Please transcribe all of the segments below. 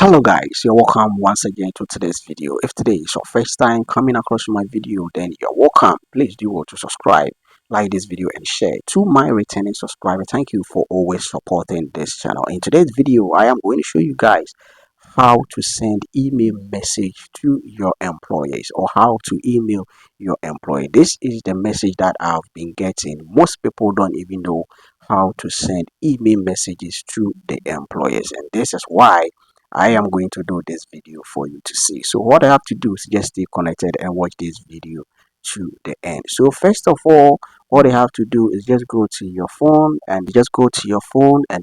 Hello guys, you're welcome once again to today's video. If today is your first time coming across my video, then you're welcome. Please do well to subscribe, like this video and share. To my returning subscriber, thank you for always supporting this channel. In today's video, I am going to show you guys how to send email message to your employees, or how to email your employee. This is the message that I've been getting. Most people don't even know how to send email messages to the employees, and this is why I am going to do this video for you to see. So what I have to do is just stay connected and watch this video to the end. So first of all, what you have to do is just go to your phone, and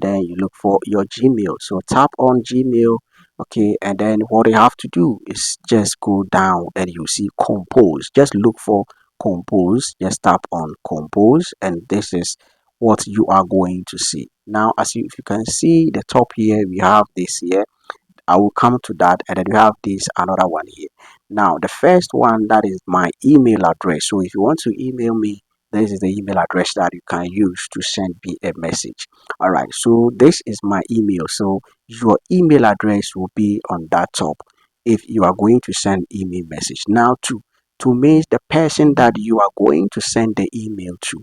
then you look for your Gmail. So tap on Gmail. Okay, and then what you have to do is just go down and you see compose. Just look for compose. Just tap on compose, and this is what you are going to see. Now, if you can see the top here, we have this here. I will come to that, and then we have this another one here. Now the first one, that is my email address. So if you want to email me, this is the email address that you can use to send me a message. All right, so this is my email. So your email address will be on that top if you are going to send email message. Now to meet the person that you are going to send the email to,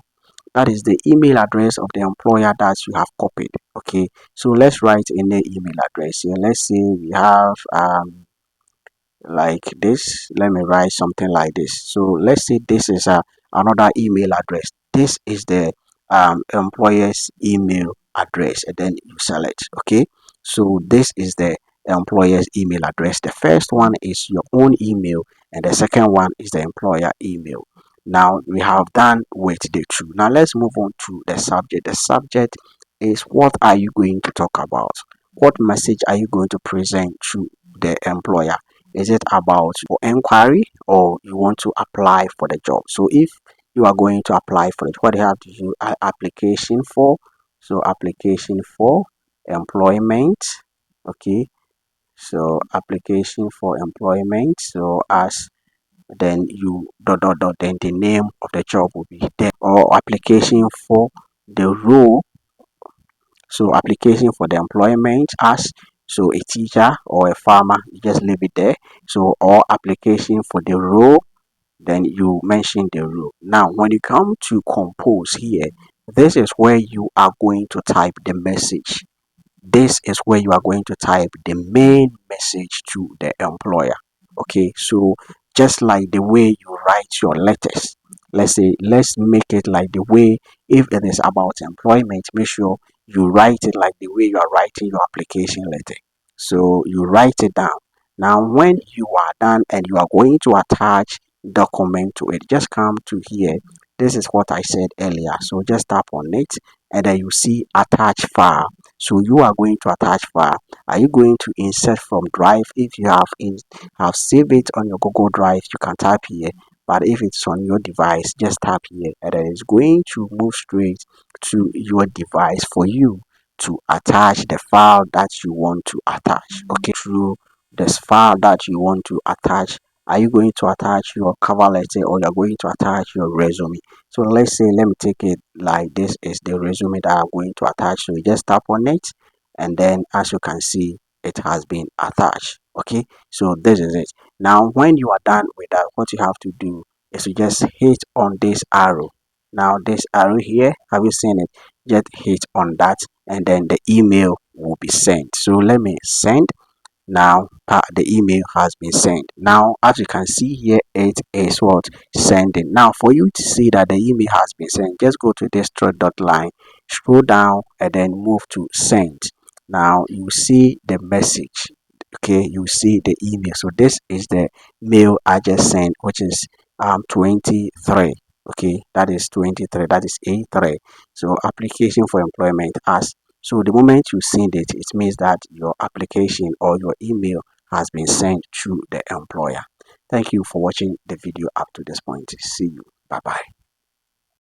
that is the email address of the employer that you have copied. Okay, so let's write in the email address here. Let's say we have like this. Let me write something like this. So let's say this is another email address. This is the employer's email address, and then you select. Okay, so this is the employer's email address. The first one is your own email, and the second one is the employer email. Now we have done with the two. Now let's move on to the subject. The subject is, what are you going to talk about? What message are you going to present to the employer? Is it about for inquiry, or you want to apply for the job? So if you are going to apply for it, what you have to do, application for. So application for employment. Okay, so application for employment. So as then you then the name of the job will be there, or application for the role. So application for the employment as, so a teacher or a farmer, you just leave it there. So, or application for the role, then you mention the role. Now when you come to compose here, this is where you are going to type the message. This is where you are going to type the main message to the employer. Okay, so just like the way you write your letters, let's make it like the way, if it is about employment, make sure you write it like the way you are writing your application letter. So you write it down. Now when you are done and you are going to attach document to it, just come to here. This is what I said earlier. So just tap on it, and then you see attach file. So you are going to attach file. Are you going to insert from drive? If you have saved it on your Google Drive, you can tap here. But if it's on your device, just tap here, and then it's going to move straight to your device for you to attach the file that you want to attach. Okay, through this file that you want to attach, are you going to attach your cover letter, or you're going to attach your resume? So let's say, let me take it like this is the resume that I'm going to attach. So you just tap on it, and then as you can see, it has been attached. Okay, so this is it. Now when you are done with that, what you have to do is to just hit on this arrow. Now this arrow here, have you seen it? Just hit on that, and then the email will be sent. So let me send. Now the email has been sent. Now as you can see here, it is what? Sending. Now for you to see that the email has been sent, just go to this third dot line, scroll down, and then move to send. Now you see the message. Okay, you see the email. So this is the mail I just sent, which is 23. Okay, that is 23, that is A3. So application for employment as. So the moment you send it, it means that your application or your email has been sent to the employer. Thank you for watching the video up to this point. See you. Bye bye.